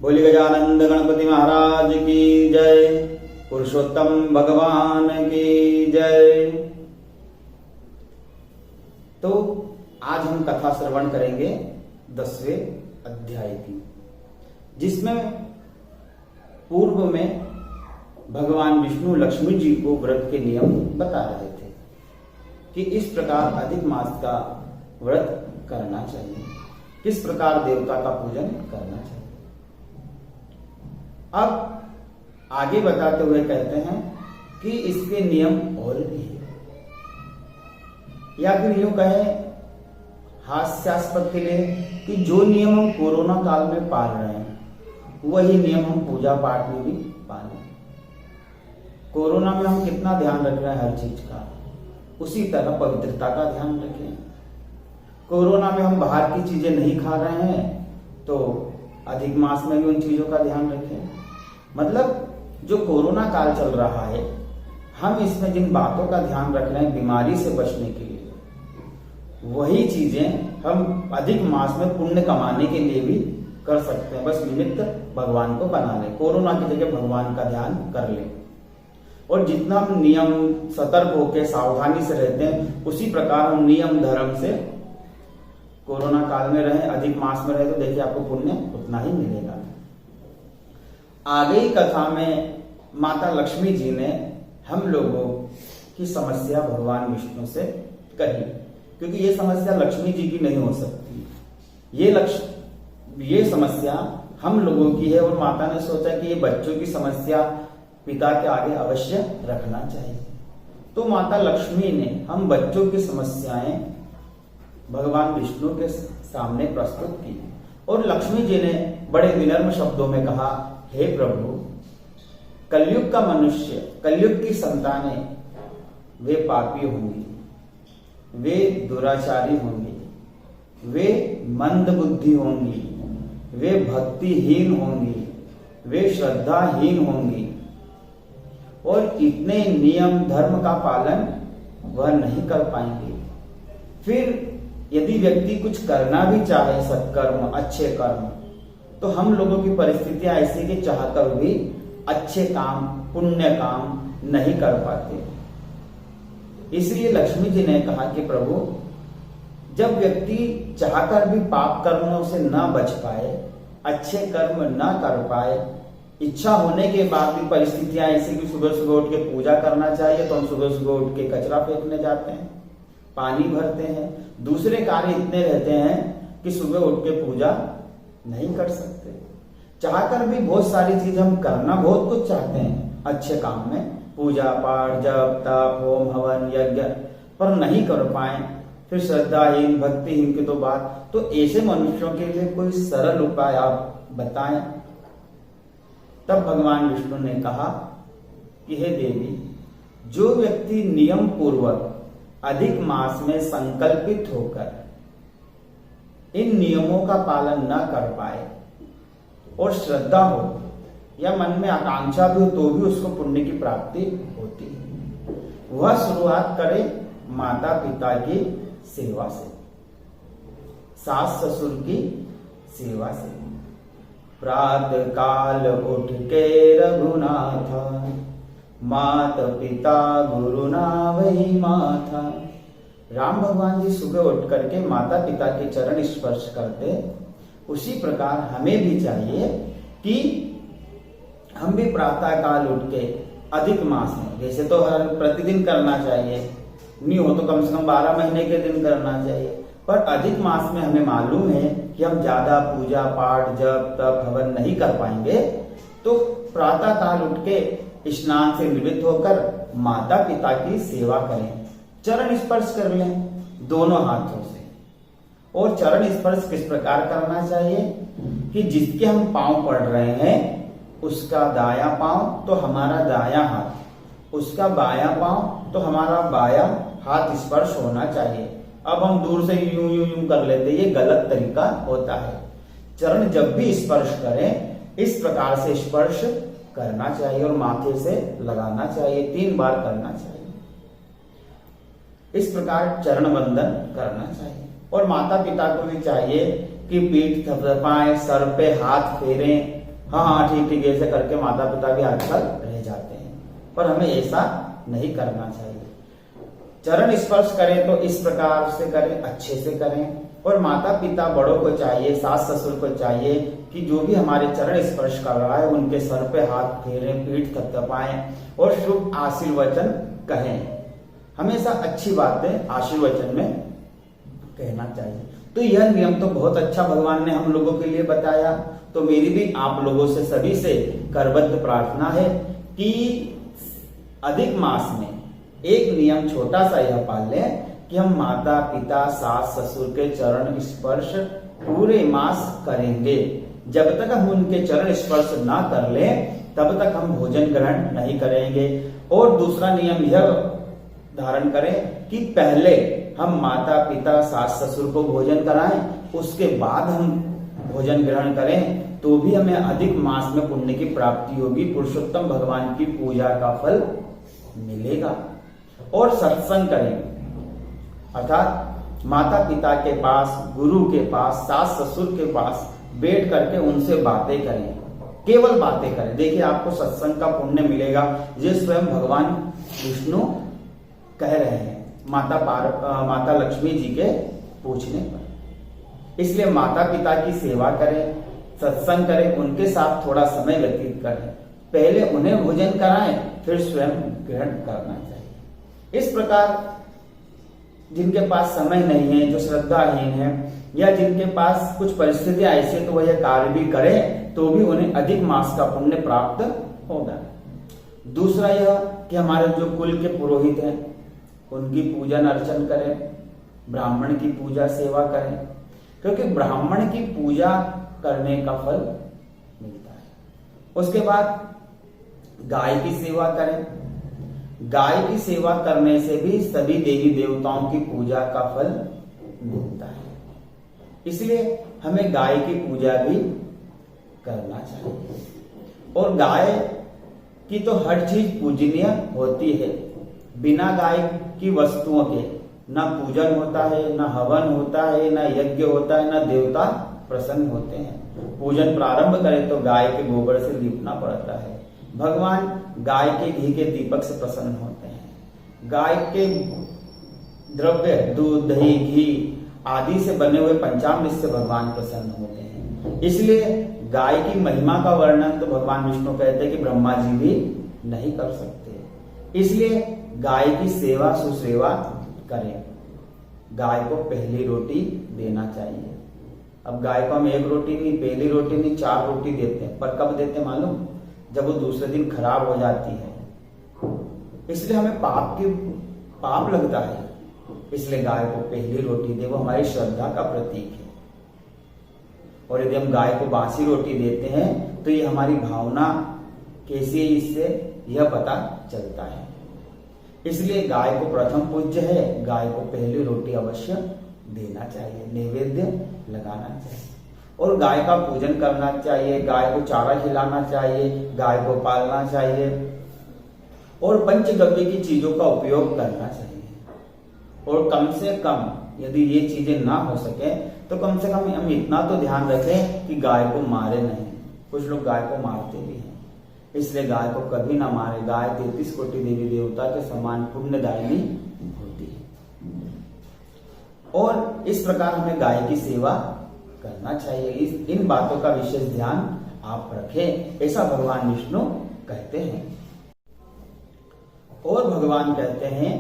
बोली गजानंद गणपति महाराज की जय। पुरुषोत्तम भगवान की जय। तो आज हम कथा श्रवण करेंगे 10वें अध्याय की, जिसमें पूर्व में भगवान विष्णु लक्ष्मी जी को व्रत के नियम बता रहे थे कि इस प्रकार अधिक मास का व्रत करना चाहिए, किस प्रकार देवता का पूजन करना चाहिए। अब आगे बताते हुए कहते हैं कि इसके नियम और भी है, या फिर यूं कहे हास्यास्पद के लिए कि जो नियम हम कोरोना काल में पाल रहे हैं वही नियम हम पूजा पाठ में भी पालें। कोरोना में हम कितना ध्यान रख रहे हैं हर चीज का, उसी तरह पवित्रता का ध्यान रखें। कोरोना में हम बाहर की चीजें नहीं खा रहे हैं तो अधिक मास में भी उन चीजों का ध्यान रखें। मतलब जो कोरोना काल चल रहा है, हम इसमें जिन बातों का ध्यान रख रहे हैं बीमारी से बचने के लिए, वही चीजें हम अधिक मास में पुण्य कमाने के लिए भी कर सकते हैं। बस निमित्त भगवान को बना लें, कोरोना की जगह भगवान का ध्यान कर लें। और जितना हम नियम सतर्क होकर सावधानी से रहते हैं, उसी प्रकार हम नियम धर्म से कोरोना काल में रहें, अधिक मास में रहे, तो देखिए आपको पुण्य उतना ही मिलेगा। आगे ही कथा में माता लक्ष्मी जी ने हम लोगों की समस्या भगवान विष्णु से कही, क्योंकि ये समस्या लक्ष्मी जी की नहीं हो सकती, ये समस्या हम लोगों की है। और माता ने सोचा कि ये बच्चों की समस्या पिता के आगे अवश्य रखना चाहिए। तो माता लक्ष्मी ने हम बच्चों की समस्याएं भगवान विष्णु के सामने प्रस्तुत की, और लक्ष्मी जी ने बड़े विनम्र शब्दों में कहा, हे प्रभु, कलयुग का मनुष्य, कलयुग की संतानें वे पापी होंगी, वे दुराचारी होंगी, वे मंद बुद्धि होंगी, वे भक्तिहीन होंगी, वे श्रद्धाहीन होंगी, और इतने नियम धर्म का पालन वह नहीं कर पाएंगे। फिर यदि व्यक्ति कुछ करना भी चाहे, सत्कर्म, अच्छे कर्म, तो हम लोगों की परिस्थितियां ऐसी कि चाहकर भी अच्छे काम, पुण्य काम नहीं कर पाते। इसलिए लक्ष्मी जी ने कहा कि प्रभु, जब व्यक्ति चाहकर भी पाप कर्मों से न बच पाए, अच्छे कर्म न कर पाए, इच्छा होने के बाद भी परिस्थितियां ऐसी कि सुबह सुबह उठ के पूजा करना चाहिए तो हम सुबह सुबह उठ के कचरा फेंकने जाते हैं, पानी भरते हैं, दूसरे कार्य इतने रहते हैं कि सुबह उठ के पूजा नहीं कर सकते। चाहकर भी बहुत सारी चीज हम करना बहुत कुछ चाहते हैं अच्छे काम में, पूजा पाठ, जप तप, होम हवन, यज्ञ, पर नहीं कर पाए। फिर श्रद्धाहीन भक्तिहीन की तो बात। तो ऐसे मनुष्यों के लिए कोई सरल उपाय आप बताएं। तब भगवान विष्णु ने कहा कि हे देवी, जो व्यक्ति नियम पूर्वक अधिक मास में संकल्पित होकर इन नियमों का पालन न कर पाए और श्रद्धा हो या मन में आकांक्षा भी हो तो भी उसको पुण्य की प्राप्ति होती है, वह शुरुआत करे माता पिता की सेवा से, सास ससुर की सेवा से। प्रातः काल उठ के रघुनाथा, मात पिता गुरु ना वही माथा। राम भगवान जी सुबह उठ करके माता पिता के चरण स्पर्श करते, उसी प्रकार हमें भी चाहिए कि हम भी प्रातः काल उठ के अधिक मास में, वैसे तो हर प्रतिदिन करना चाहिए, नहीं हो तो कम से कम 12 महीने के दिन करना चाहिए, पर अधिक मास में हमें मालूम है कि हम ज्यादा पूजा पाठ, जप तप, हवन नहीं कर पाएंगे, तो प्रातः काल उठ के स्नान से निवृत्त होकर माता पिता की सेवा करें, चरण स्पर्श कर लें दोनों हाथों से। और चरण स्पर्श किस प्रकार करना चाहिए कि जिसके हम पांव पड़ रहे हैं उसका दायां पांव तो हमारा दायां हाथ, उसका बायां पांव तो हमारा बायां हाथ स्पर्श होना चाहिए। अब हम दूर से यूं यूं यूं कर लेते, ये गलत तरीका होता है। चरण जब भी स्पर्श करें इस प्रकार से स्पर्श करना चाहिए और माथे से लगाना चाहिए, 3 बार करना चाहिए। इस प्रकार चरण वंदन करना चाहिए। और माता पिता को भी चाहिए कि पीठ थपथपाएं, सर पे हाथ फेरें, हाँ हाँ ठीक ठीक ऐसे करके माता पिता भी आजकल रह जाते हैं, पर हमें ऐसा नहीं करना चाहिए। चरण स्पर्श करें तो इस प्रकार से करें, अच्छे से करें। और माता पिता बड़ों को चाहिए, सास ससुर को चाहिए कि जो भी हमारे चरण स्पर्श कर रहा है उनके सर पे हाथ फेरें, पीठ थपथपाएं और शुभ आशीर्वचन कहें। हमेशा अच्छी बातें आशीर्वचन में कहना चाहिए। तो यह नियम तो बहुत अच्छा भगवान ने हम लोगों के लिए बताया। तो मेरी भी आप लोगों से सभी से करबद्ध प्रार्थना है कि अधिक मास में एक नियम छोटा सा यह पाल लें कि हम माता पिता सास ससुर के चरण स्पर्श पूरे मास करेंगे। जब तक हम उनके चरण स्पर्श ना कर लें तब तक हम भोजन ग्रहण नहीं करेंगे। और दूसरा नियम यह धारण करें कि पहले हम माता पिता सास ससुर को भोजन कराएं, उसके बाद हम भोजन ग्रहण करें, तो भी हमें अधिक मास में पुण्य की प्राप्ति होगी, पुरुषोत्तम भगवान की पूजा का फल मिलेगा। और सत्संग करें, अर्थात माता पिता के पास, गुरु के पास, सास ससुर के पास बैठ करके उनसे बातें करें, केवल बातें करें। देखिए आपको सत्संग का पुण्य मिलेगा, ये स्वयं भगवान विष्णु कह रहे हैं माता लक्ष्मी जी के पूछने पर। इसलिए माता पिता की सेवा करें, सत्संग करें, उनके साथ थोड़ा समय व्यतीत करें, पहले उन्हें भोजन कराएं, फिर स्वयं ग्रहण करना चाहिए। इस प्रकार जिनके पास समय नहीं है, जो श्रद्धाहीन है, या जिनके पास कुछ परिस्थितियां ऐसी है तो वह यह कार्य भी करें तो भी उन्हें अधिक मास का पुण्य प्राप्त होगा। दूसरा यह कि हमारे जो कुल के पुरोहित हैं उनकी पूजन अर्चन करें, ब्राह्मण की पूजा सेवा करें, क्योंकि ब्राह्मण की पूजा करने का फल मिलता है। उसके बाद गाय की सेवा करें, गाय की सेवा करने से भी सभी देवी देवताओं की पूजा का फल मिलता है। इसलिए हमें गाय की पूजा भी करना चाहिए। और गाय की तो हर चीज पूजनीय होती है, बिना गाय की वस्तुओं के ना पूजन होता है, ना हवन होता है, ना यज्ञ होता है, ना देवता प्रसन्न होते हैं। पूजन प्रारंभ करें तो गाय के गोबर से लीपना पड़ता है। भगवान गाय के घी के दीपक से प्रसन्न होते हैं। गाय के द्रव्य दूध दही घी आदि से बने हुए पंचामृत से भगवान प्रसन्न होते हैं। इसलिए गाय की महिमा का वर्णन तो भगवान विष्णु कहते हैं कि ब्रह्मा जी भी नहीं कर सकते। इसलिए गाय की सेवा सुसेवा करें। गाय को पहली रोटी देना चाहिए। अब गाय को हम एक रोटी नहीं, पहली रोटी नहीं, 4 रोटी देते हैं, पर कब देते हैं मालूम? जब वो दूसरे दिन खराब हो जाती है। इसलिए हमें पाप लगता है, इसलिए गाय को पहली रोटी दे, वो हमारी श्रद्धा का प्रतीक है। और यदि हम गाय को बासी रोटी देते हैं तो ये हमारी भावना कैसी है, इससे यह पता चलता है। इसलिए गाय को प्रथम पूज्य है, गाय को पहली रोटी अवश्य देना चाहिए, नैवेद्य लगाना चाहिए और गाय का पूजन करना चाहिए। गाय को चारा खिलाना चाहिए, गाय को पालना चाहिए और पंचगव्य की चीजों का उपयोग करना चाहिए। और कम से कम यदि ये चीजें ना हो सके तो कम से कम हम इतना तो ध्यान रखें कि गाय को मारे नहीं। कुछ लोग गाय को मारते भी हैं, इसलिए गाय को कभी ना मारे। गाय 33 कोटि देवी देवता के समान पुण्यदायिनी होती है। और इस प्रकार हमें गाय की सेवा करना चाहिए। इन बातों का विशेष ध्यान आप रखें, ऐसा भगवान विष्णु कहते हैं। और भगवान कहते हैं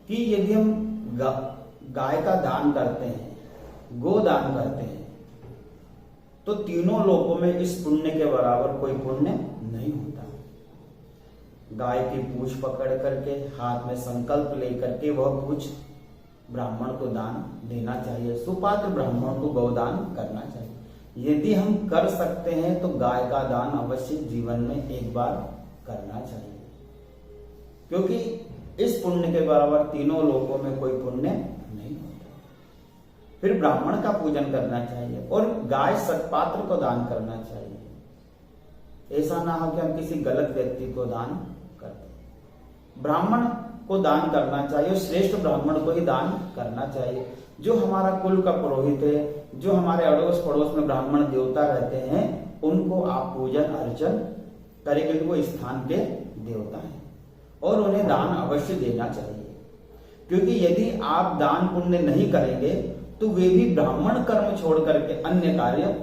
कि यदि हम गाय का दान करते हैं, गोदान करते हैं, तो तीनों लोकों में इस पुण्य के बराबर कोई पुण्य नहीं होता। गाय की पूंछ पकड़ करके हाथ में संकल्प लेकर के वह पूंछ ब्राह्मण को दान देना चाहिए। सुपात्र ब्राह्मण को गौदान करना चाहिए। यदि हम कर सकते हैं तो गाय का दान अवश्य जीवन में एक बार करना चाहिए, क्योंकि इस पुण्य के बराबर तीनों लोकों में कोई पुण्य नहीं होता। फिर ब्राह्मण का पूजन करना चाहिए और गाय सत्पात्र को दान करना चाहिए। ऐसा ना हो कि हम किसी गलत व्यक्ति को दान करते। ब्राह्मण को दान करना चाहिए और श्रेष्ठ ब्राह्मण को ही दान करना चाहिए। जो हमारा कुल का पुरोहित है, जो हमारे अड़ोस पड़ोस में ब्राह्मण देवता रहते हैं, उनको आप पूजन अर्चन करें, क्योंकि वो स्थान के देवता हैं। और उन्हें दान अवश्य देना चाहिए, क्योंकि यदि आप दान पुण्य नहीं करेंगे तो वे भी ब्राह्मण कर्म छोड़ करके अन्य कार्य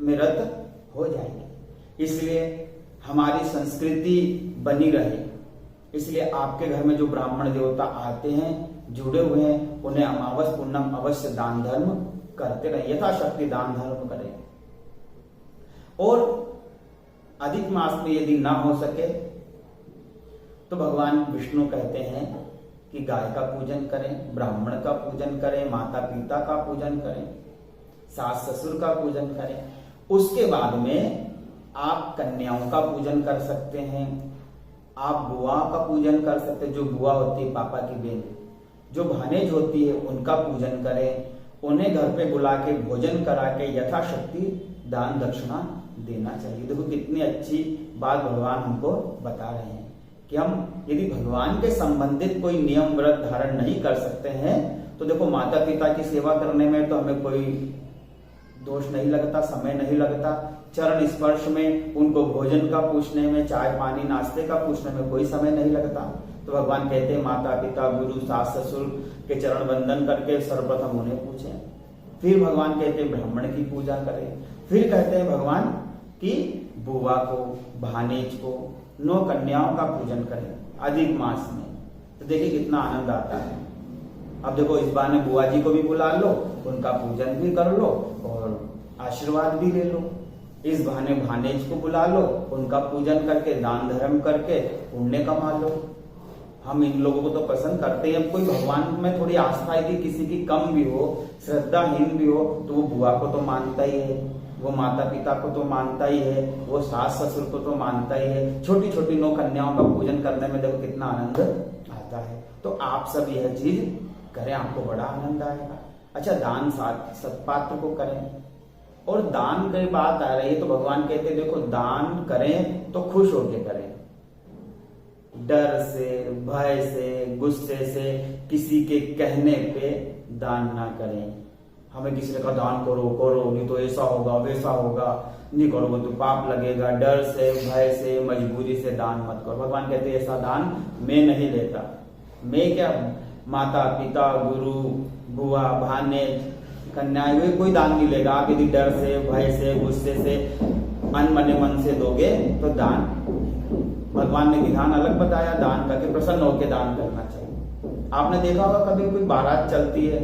में रत हो जाएंगे। इसलिए हमारी संस्कृति बनी रहे, इसलिए आपके घर में जो ब्राह्मण देवता आते हैं, जुड़े हुए हैं, उन्हें अमावस पूर्णम अवश्य दान धर्म करते रहे, यथाशक्ति दान धर्म करें। और अधिक मास में यदि ना हो सके तो भगवान विष्णु कहते हैं कि गाय का पूजन करें, ब्राह्मण का पूजन करें, माता पिता का पूजन करें, सास ससुर का पूजन करें। उसके बाद में आप कन्याओं का पूजन कर सकते हैं, आप बुआ का पूजन कर सकते हैं, जो बुआ होती है पापा की बहन, जो भानेज होती है उनका पूजन करें, उन्हें घर पे बुला के भोजन करा के यथाशक्ति दान दक्षिणा देना चाहिए। देखो कितनी अच्छी बात भगवान हमको बता रहे हैं कि हम यदि भगवान के संबंधित कोई नियम व्रत धारण नहीं कर सकते हैं तो देखो माता पिता की सेवा करने में तो हमें कोई दोष नहीं लगता, समय नहीं लगता, चरण स्पर्श में, उनको भोजन का पूछने में, चाय पानी नाश्ते का पूछने में कोई समय नहीं लगता। तो भगवान कहते हैं माता पिता गुरु सास ससुर के चरण वंदन करके सर्वप्रथम उन्हें पूछें। फिर भगवान कहते हैं ब्राह्मण की पूजा करें। फिर कहते हैं भगवान कि बुआ को, भानेज को, 9 कन्याओं का पूजन करें अधिक मास में। तो देखिए कितना आनंद आता है। अब देखो इस बहाने बुआ जी को भी बुला लो, उनका पूजन भी कर लो और आशीर्वाद भी ले लो। इस बहाने भानेज को बुला लो, उनका पूजन करके दान धर्म करके पुण्य कमा लो। हम इन लोगों को तो पसंद करते हैं। कोई भगवान में थोड़ी आस्था यदि किसी की कम भी हो, श्रद्धाहीन भी हो, तो वो बुआ को तो मानता ही है, वो माता पिता को तो मानता ही है, वो सास ससुर को तो मानता ही है। छोटी छोटी 9 कन्याओं का पूजन करने में देखो कितना आनंद आता है। तो आप सब यह चीज करें, आपको बड़ा आनंद आएगा। अच्छा, दान सत्पात्र को करें। और दान की बात आ रही है तो भगवान कहते हैं देखो दान करें तो खुश होके करें, डर से, भय से, गुस्से से, किसी के कहने पे दान ना करें। हमें किसी ने कहा दान करो करो, नहीं तो ऐसा होगा वैसा होगा, नहीं करोगे तो पाप लगेगा, डर से, भय से, मजबूरी से दान मत करो। भगवान कहते हैं ऐसा दान मैं नहीं लेता। मैं क्या, माता पिता गुरु बुआ भानेज कन्याएं, वे कोई दान नहीं लेगा। आप यदि डर से, भय से, गुस्से से, अनमने मन से दोगे तो दान, भगवान ने विधान अलग बताया, दान करके प्रसन्न होकर दान करना चाहिए। आपने देखा होगा कभी कोई बारात चलती है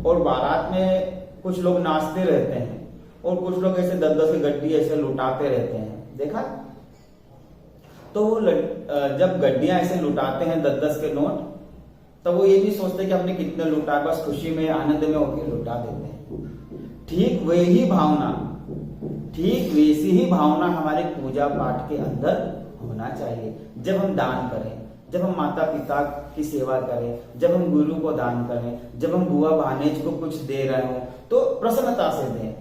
और बारात में कुछ लोग नाचते रहते हैं और कुछ लोग ऐसे 10-10 की गड्डी ऐसे लुटाते रहते हैं, देखा? तो वो जब गड्डियां ऐसे लुटाते हैं 10-10 के नोट, तो वो ये नहीं सोचते कि हमने कितने लुटा, बस खुशी में आनंद में होकर लुटा देते हैं। ठीक वैसी ही भावना हमारे पूजा पाठ के अंदर होना चाहिए। जब हम दान करें, जब हम माता पिता की सेवा करें, जब हम गुरु को दान करें, जब हम बुआ भानेज को कुछ दे रहे हो तो प्रसन्नता से दें।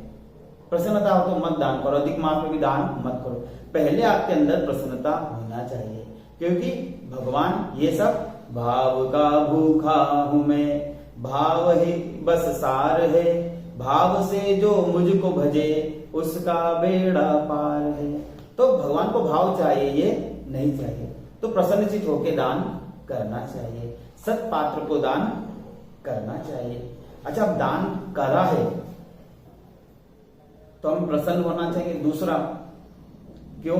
प्रसन्नता हो तो मत दान करो, अधिक मास में भी दान मत करो। पहले आपके अंदर प्रसन्नता होना चाहिए, क्योंकि भगवान ये सब भाव का भूखा हूं मैं, भाव ही बस सार है, भाव से जो मुझको भजे उसका बेड़ा पार है। तो भगवान को भाव चाहिए, ये नहीं चाहिए। तो प्रसन्नचित होकर दान करना चाहिए, सत्पात्र को दान करना चाहिए। अच्छा, अब दान करा है तो हम प्रसन्न होना चाहिए। दूसरा, क्यों?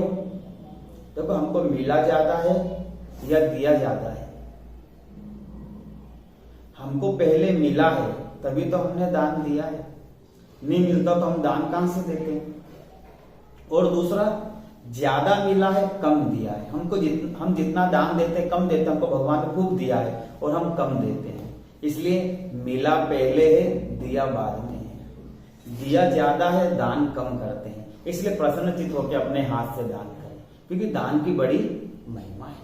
देखो हमको मिला जाता है या दिया जाता है। हमको पहले मिला है तभी तो हमने दान दिया है, नहीं मिलता तो हम दान कहां से देते? और दूसरा, ज्यादा मिला है कम दिया है। हम जितना दान देते हैं कम देते हैं, हमको भगवान ने खूब दिया है और हम कम देते हैं। इसलिए मिला पहले है, दिया बाद में है। दिया ज्यादा है, दान कम करते हैं। इसलिए प्रसन्नचित होकर अपने हाथ से दान करें, क्योंकि दान की बड़ी महिमा है।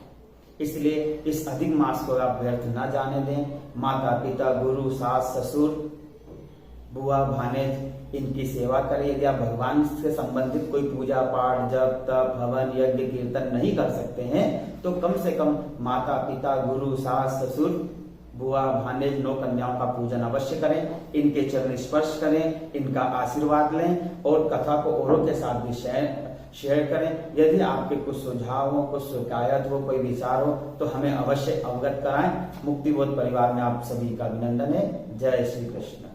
इसलिए इस अधिक मास को आप व्यर्थ ना जाने दें। माता पिता गुरु सास ससुर बुआ भानेज इनकी सेवा करें। यदि आप भगवान से संबंधित कोई पूजा पाठ जप तप हवन यज्ञ कीर्तन नहीं कर सकते हैं तो कम से कम माता पिता गुरु सास ससुर बुआ, भानेज, 9 कन्याओं का पूजन अवश्य करें, इनके चरण स्पर्श करें, इनका आशीर्वाद लें और कथा को औरों के साथ भी शेयर करें। यदि आपके कुछ सुझाव हो, कुछ शिकायत हो, कोई विचार हो तो हमें अवश्य अवगत कराएं। मुक्तिबोध परिवार में आप सभी का अभिनंदन है। जय श्री कृष्ण।